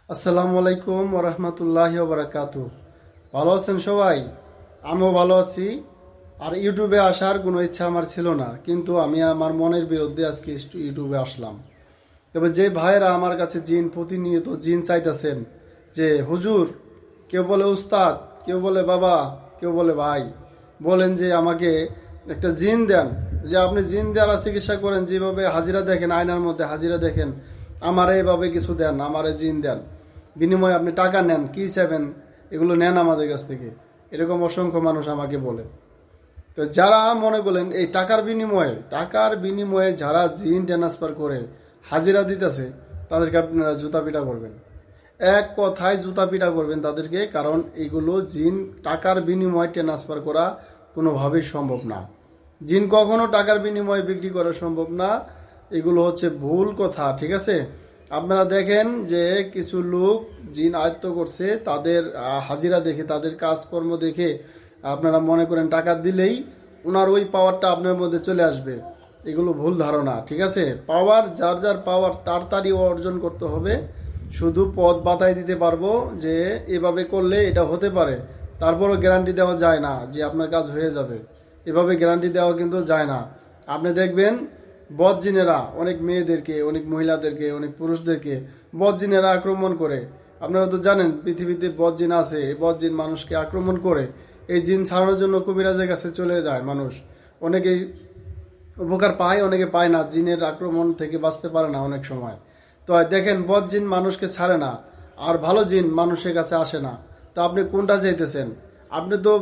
আসসালামু আলাইকুম ওরহমতুল্লাহি ওবারাকাতু। ভালো আছেন সবাই? আমিও ভালো আছি। আর ইউটিউবে আসার কোনো ইচ্ছা আমার ছিল না, কিন্তু আমি আমার মনের বিরুদ্ধে আজকে ইউটিউবে আসলাম। তবে যে ভাইয়েরা আমার কাছে জিন প্রতিনিয়ত জিন চাইতেছেন, যে হুজুর, কেউ বলে উস্তাদ, কেউ বলে বাবা, কেউ বলে ভাই, বলেন যে আমাকে একটা জিন দেন, যে আপনি জিন দ্বারা চিকিৎসা করেন, যেভাবে হাজিরা দেখেন, আয়নার মধ্যে হাজিরা দেখেন, আমারে এভাবে কিছু দেন, আমারে জিন দেন, বিনিময়ে আপনি টাকা নেন, কি চাইবেন এগুলো নেন আমাদের কাছ থেকে। এরকম অসংখ্য মানুষ আমাকে বলে। তো যারা মনে করেন এই টাকার বিনিময়ে যারা জিন ট্রান্সফার করে হাজিরা দিতেছে, তাদেরকে আপনারা জুতা পিটা করবেন। এক কথায় জুতা পিটা করবেন তাদেরকে, কারণ এগুলো জিন টাকার বিনিময়ে ট্রান্সফার করা কোনোভাবেই সম্ভব না। জিন কখনো টাকার বিনিময়ে বিক্রি করা সম্ভব না। এগুলো হচ্ছে ভুল কথা, ঠিক আছে? আপনারা দেখেন যে কিছু লোক জিন আয়ত্ত করছে, তাদের হাজিরা দেখে, তাদের কাজকর্ম দেখে আপনারা মনে করেন টাকা দিলেই ওনার ওই পাওয়ারটা আপনার মধ্যে চলে আসবে। এগুলো ভুল ধারণা, ঠিক আছে? পাওয়ার যার যার পাওয়ার তাড়াতাড়ি অর্জন করতে হবে। শুধু পথ বাতাই দিতে পারবো যে এভাবে করলে এটা হতে পারে, তারপরও গ্যারান্টি দেওয়া যায় না যে আপনার কাজ হয়ে যাবে। এভাবে গ্যারান্টি দেওয়া কিন্তু যায় না। আপনি দেখবেন বদজিনেরা অনেক মেয়েদেরকে, অনেক মহিলাদেরকে, অনেক পুরুষদেরকে বদজিনেরা আক্রমণ করে। আপনারা তো জানেন পৃথিবীতে বদজিন আছে, এই বদজিন মানুষকে আক্রমণ করে। এই জিন ছাড়ানোর জন্য কবিরাজের কাছে চলে যায় মানুষ। অনেকেই উপকার পায়, অনেকে পায় না, জিনের আক্রমণ থেকে বাঁচতে পারে না অনেক সময়। তো দেখেন বদ জিন মানুষকে ছাড়ে না, আর ভালো জিন মানুষের কাছে আসে না। তো আপনি কোনটা চাইতেছেন? আপনি তো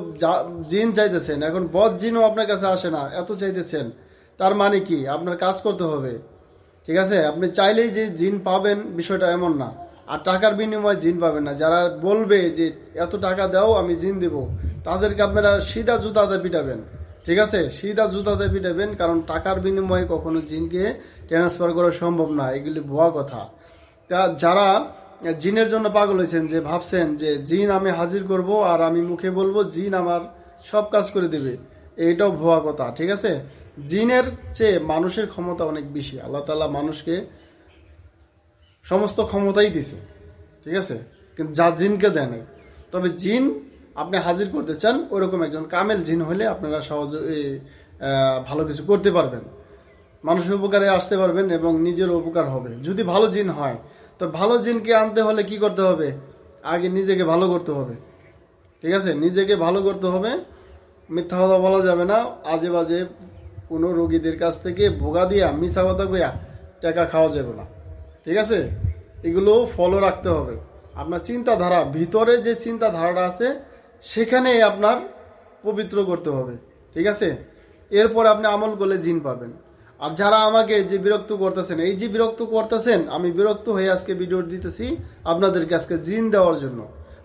জিন চাইতেছেন, এখন বদ জিনও আপনার কাছে আসে না, এত চাইতেছেন। তার মানে কি? আপনার কাজ করতে হবে, ঠিক আছে? আপনি চাইলেই যে জিন পাবেন বিষয়টা এমন না। আর টাকার বিনিময়ে জিন পাবেন না। যারা বলবে যে এত টাকা দাও আমি জিন দেব, তাদেরকে আপনারা সিধা জুতাতে পিটাবেন, ঠিক আছে? সিধা জুতাতে পিটাবেন, কারণ টাকার বিনিময়ে কখনো জিনকে ট্রান্সফার করা সম্ভব না। এগুলি ভুয়া কথা। তা যারা জিনের জন্য পাগল হয়েছেন, যে ভাবছেন যে জিন আমি হাজির করব আর আমি মুখে বলবো জিন আমার সব কাজ করে দেবে, এইটাও ভুয়া কথা, ঠিক আছে? জিনের চেয়ে মানুষের ক্ষমতা অনেক বেশি। আল্লাহ তাআলা মানুষকে সমস্ত ক্ষমতাই দিছে, ঠিক আছে? কিন্তু যা জিনকে দেয় নাই। তবে জিন আপনি হাজির করতে চান, ওরকম একজন কামেল জিন হলে আপনারা সহজে ভালো কিছু করতে পারবেন, মানুষের উপকারে আসতে পারবেন এবং নিজের উপকার হবে যদি ভালো জিন হয়। তো ভালো জিনকে আনতে হলে কি করতে হবে? আগে নিজেকে ভালো করতে হবে, ঠিক আছে? নিজেকে ভালো করতে হবে। মিথ্যা কথা বলা যাবে না, আজে বাজে কোনো রোগীদের কাছ থেকে ভোগা দিয়া মিথ্যা কথা কইয়া টাকা খাওয়া যাবে না, ঠিক আছে? এগুলো ফলো রাখতে হবে। আপনার চিন্তাধারা, ভিতরে যে চিন্তাধারাটা আছে সেখানে আপনার পবিত্র করতে হবে, ঠিক আছে? এরপর আপনি আমল করলে জিন পাবেন। আর যারা আমাকে যে বিরক্ত করতেছেন, এই যে বিরক্ত করতেছেন, আমি বিরক্ত হয়ে আজকে ভিডিও দিতেছি আপনাদেরকে আজকে জিন দেওয়ার জন্য।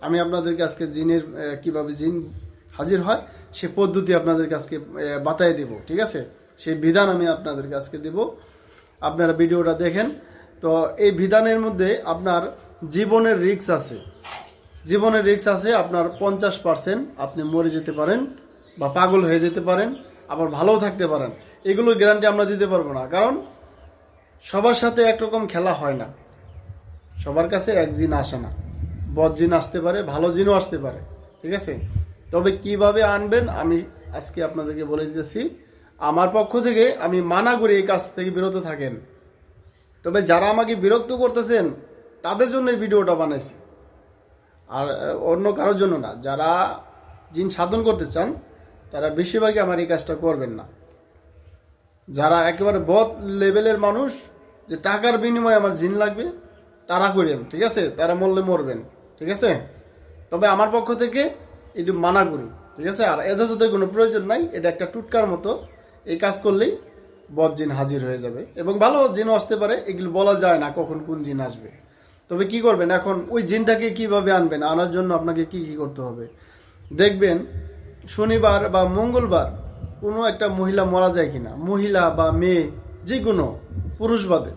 আমি আপনাদেরকে আজকে জিনের কিভাবে জিন হাজির হয় সে পদ্ধতি আপনাদেরকে আজকে বাতায় দেব, ঠিক আছে? সেই বিধান আমি আপনাদেরকে আজকে দেব। আপনারা ভিডিওটা দেখেন। তো এই বিধানের মধ্যে আপনার জীবনের রিস্ক আছে। জীবনের রিস্ক আছে আপনার 50%। আপনি মরে যেতে পারেন বা পাগল হয়ে যেতে পারেন, আবার ভালোও থাকতে পারেন। এগুলোর গ্যারান্টি আমরা দিতে পারবো না, কারণ সবার সাথে একরকম খেলা হয় না। সবার কাছে এক জিন আসে না। বদ জিন আসতে পারে, ভালো জিনও আসতে পারে, ঠিক আছে? তবে কিভাবে আনবেন আমি আজকে আপনাদেরকে বলে দিতেছি। আমার পক্ষ থেকে আমি মানা করি এই কাজ থেকে বিরত থাকেন। তবে যারা আমাকে বিরক্ত করতেছেন তাদের জন্য এই ভিডিওটা বানাইছি, আর অন্য কারোর জন্য না। যারা জিন সাধন করতে চান তারা বেশিরভাগই আমার এই কাজটা করবেন না। যারা একেবারে বদ লেভেলের মানুষ, যে টাকার বিনিময়ে আমার জিন লাগবে, তারা করেন, ঠিক আছে? তারা মরলে মরবেন, ঠিক আছে? তবে আমার পক্ষ থেকে একটু মানা করি, ঠিক আছে? আর এজাজতের কোনো প্রয়োজন নাই, এটা একটা টুটকার মতো। এই কাজ করলেই বদ জিন হাজির হয়ে যাবে এবং ভালো জিনও আসতে পারে। এগুলো বলা যায় না কখন কোন জিন আসবে। তবে কি করবেন এখন? ওই জিনটাকে কিভাবে আনবেন? আনার জন্য আপনাকে কি কি করতে হবে দেখবেন। শনিবার বা মঙ্গলবার কোনো একটা মহিলা মারা যায় কিনা, মহিলা বা মেয়ে, যে কোনো, পুরুষ বাদে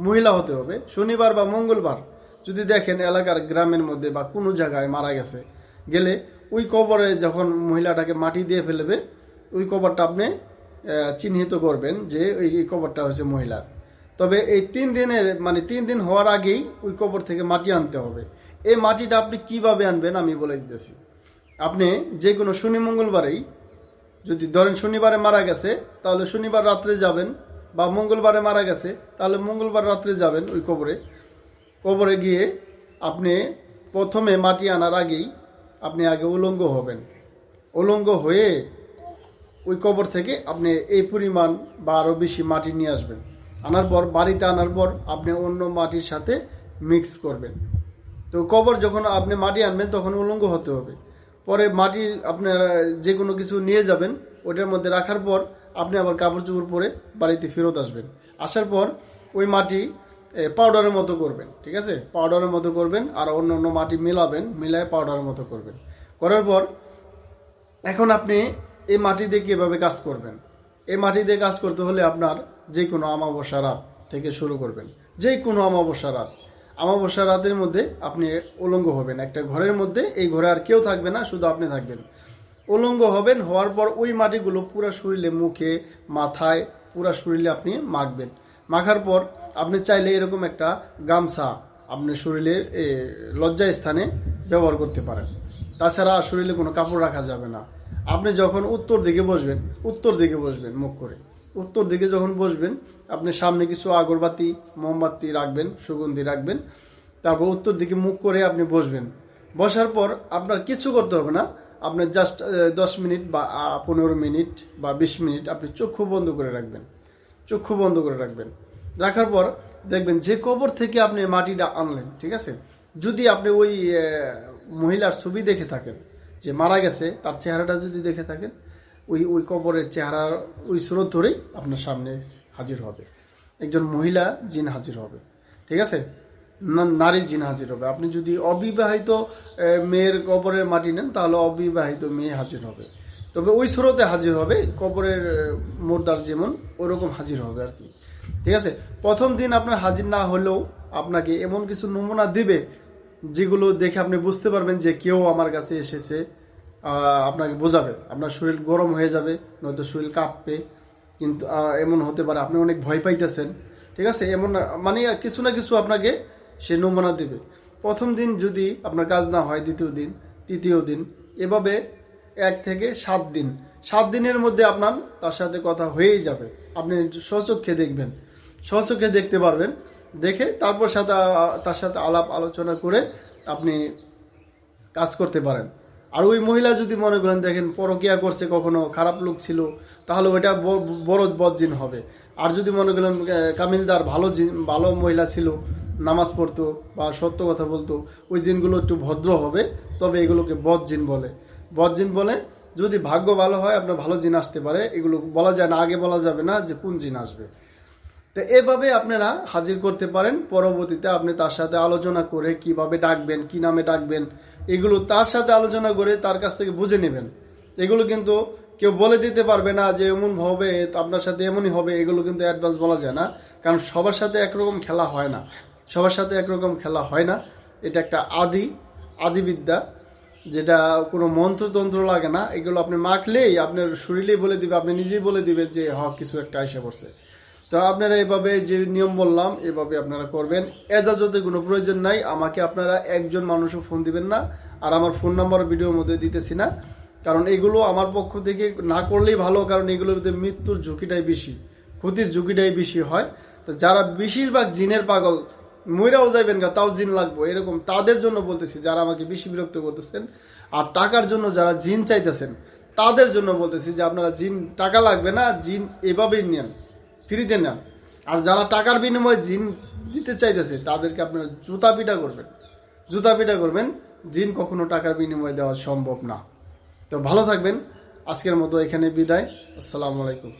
মহিলা হতে হবে। শনিবার বা মঙ্গলবার যদি দেখেন এলাকার গ্রামের মধ্যে বা কোনো জায়গায় মারা গেছে, গেলে ওই কবরে যখন মহিলাটাকে মাটি দিয়ে ফেলবে, ওই কবরটা আপনি চিহ্নিত করবেন যে এই কবরটা হচ্ছে মহিলার। তবে এই 3 দিনের মানে 3 দিন হওয়ার আগেই ওই কবর থেকে মাটি আনতে হবে। এই মাটিটা আপনি কিভাবে আনবেন আমি বলে দিতেছি। আপনি যে কোনো শনি মঙ্গলবারেই, যদি ধরেন শনিবারে মারা গেছে তাহলে শনিবার রাত্রে যাবেন, বা মঙ্গলবারে মারা গেছে তাহলে মঙ্গলবার রাত্রে যাবেন ওই কবরে গিয়ে আপনি প্রথমে মাটি আনার আগেই আপনি আগে উলঙ্গ হবেন। উলঙ্গ হয়ে ওই কবর থেকে আপনি এই পরিমাণ বা আরও বেশি মাটি নিয়ে আসবেন। আনার পর বাড়িতে আনার পর আপনি অন্য মাটির সাথে মিক্স করবেন। তো কবর যখন আপনি মাটি আনবেন তখন উলঙ্গ হতে হবে। পরে মাটি আপনার যে কোনো কিছু নিয়ে যাবেন, ওটার মধ্যে রাখার পর আপনি আবার কাপড় চোপড় পরে বাড়িতে ফেরত আসবেন। আসার পর ওই মাটি পাউডারের মতো করবেন, ঠিক আছে? পাউডারের মতো করবেন আর অন্য অন্য মাটি মিলাবেন, মিলায় পাউডারের মতো করবেন। করার পর এখন আপনি এই মাটি দিয়ে কীভাবে কাজ করবেন? এই মাটি দিয়ে কাজ করতে হলে আপনার যে কোনো অমাবস্যা রাত থেকে শুরু করবেন। যে কোনো অমাবস্যা রাতের মধ্যে আপনি উলঙ্গ হবেন একটা ঘরের মধ্যে। এই ঘরে আর কেউ থাকবে না, শুধু আপনি থাকবেন। উলঙ্গ হবেন, হওয়ার পর ওই মাটিগুলো পুরো শরীরে, মুখে, মাথায়, পুরো শরীরে আপনি মাখবেন। মাখার পর আপনি চাইলে এরকম একটা গামছা আপনি শরীরে লজ্জা স্থানে ব্যবহার করতে পারেন। তাছাড়া শরীরে কোনো কাপড় রাখা যাবে না। আপনি যখন উত্তর দিকে বসবেন মুখ করে, উত্তর দিকে যখন বসবেন আপনি সামনে কিছু আগরবাতি, মোমবাতি রাখবেন, সুগন্ধি রাখবেন। তারপর উত্তর দিকে মুখ করে আপনি বসবেন। বসার পর আপনার কিছু করতে হবে না। আপনার জাস্ট 10 মিনিট বা 15 মিনিট বা 20 মিনিট আপনি চক্ষু বন্ধ করে রাখবেন। রাখার পর দেখবেন যে কবর থেকে আপনি মাটিটা আনলেন, ঠিক আছে? যদি আপনি ওই মহিলার ছবি দেখে থাকেন যে মারা গেছে, তার চেহারাটা যদি দেখে থাকেন, ওই কবরের চেহারার ওই স্রোত ধরেই আপনার সামনে হাজির হবে একজন মহিলা জিন হাজির হবে, ঠিক আছে? নারী জিন হাজির হবে। আপনি যদি অবিবাহিত মেয়ের কবরের মাটি নেন তাহলে অবিবাহিত মেয়ে হাজির হবে। তবে ওই স্রোতে হাজির হবে, কবরের মুর্দার যেমন ওরকম হাজির হবে আর কি, ঠিক আছে? প্রথম দিন আপনার হাজির না হলেও আপনাকে এমন কিছু নমুনা দিবে যেগুলো দেখে আপনি বুঝতে পারবেন যে কেউ আমার কাছে এসেছে। আপনাকে বোঝাবে, আপনার শরীর গরম হয়ে যাবে, নয়তো শরীর কাঁপবে। কিন্তু এমন হতে পারে আপনি অনেক ভয় পাইতেছেন, ঠিক আছে? এমন মানে কিছু না কিছু আপনাকে সে নমুনা দেবে। প্রথম দিন যদি আপনার কাজ না হয়, দ্বিতীয় দিন, তৃতীয় দিন, এভাবে 1 থেকে 7 দিন, 7 দিনের মধ্যে আপনার তার সাথে কথা হয়েই যাবে। আপনি স্বচক্ষে দেখবেন, স্বচক্ষে দেখতে পারবেন। দেখে তারপর তার সাথে আলাপ আলোচনা করে আপনি কাজ করতে পারেন। আর ওই মহিলা যদি মনে করেন দেখেন পরকিয়া করছে, কখনো খারাপ লোক ছিল, তাহলে ওইটা বড় বদজিন হবে। আর যদি মনে করেন কামিলদার ভালো মহিলা ছিল, নামাজ পড়তো বা সত্য কথা বলতো, ওই জিনগুলো একটু ভদ্র হবে, তবে এগুলোকে বদজিন বলে। যদি ভাগ্য ভালো হয় আপনার ভালো জিন আসতে পারে। এগুলো বলা যায় না, আগে বলা যাবে না যে কোন জিন আসবে। তো এভাবে আপনারা হাজির করতে পারেন। পরবর্তীতে আপনি তার সাথে আলোচনা করে কিভাবে ডাকবেন, কি নামে ডাকবেন, এগুলো তার সাথে আলোচনা করে তার কাছ থেকে বুঝে নেবেন। এগুলো কিন্তু কেউ বলে দিতে পারবে না যে এমন হবে, আপনার সাথে এমনই হবে। এগুলো কিন্তু অ্যাডভান্স বলা যায় না, কারণ সবার সাথে একরকম খেলা হয় না। এটা একটা আদি বিদ্যা, যেটা কোনো মন্ত্রতন্ত্র লাগে না। এগুলো আপনি মাখলেই আপনার শরীরেই বলে দিবে, আপনি নিজেই বলে দিবেন যে কিছু একটা এসে পড়ছে। তো আপনারা এভাবে যে নিয়ম বললাম এভাবে আপনারা করবেন। এজাজতের কোনো প্রয়োজন নাই। আমাকে আপনারা একজন মানুষও ফোন দিবেন না, আর আমার ফোন নাম্বার ভিডিওর মধ্যে দিতেছি না, কারণ এগুলো আমার পক্ষ থেকে না করলেই ভালো। কারণ এগুলোর মধ্যে মৃত্যুর ঝুঁকিটাই বেশি, ক্ষতির ঝুঁকিটাই বেশি হয়। তো যারা বেশিরভাগ জিনের পাগল, মইরাও যাইবেন গা তাও জিন লাগবো এরকম, তাদের জন্য বলতেছি, যারা আমাকে বেশি বিরক্ত করতেছেন। আর টাকার জন্য যারা জিন চাইতেছেন তাদের জন্য বলতেছি যে আপনারা জিন, টাকা লাগবে না, জিন এভাবেই নেন, ফ্রিতে নেন। আর যারা টাকার বিনিময়ে জিন দিতে চাইতেছে তাদেরকে আপনারা জুতা পিটা করবেন। জিন কখনো টাকার বিনিময়ে দেওয়া সম্ভব না। তো ভালো থাকবেন। আজকের মতো এখানে বিদায়। আসসালামু আলাইকুম।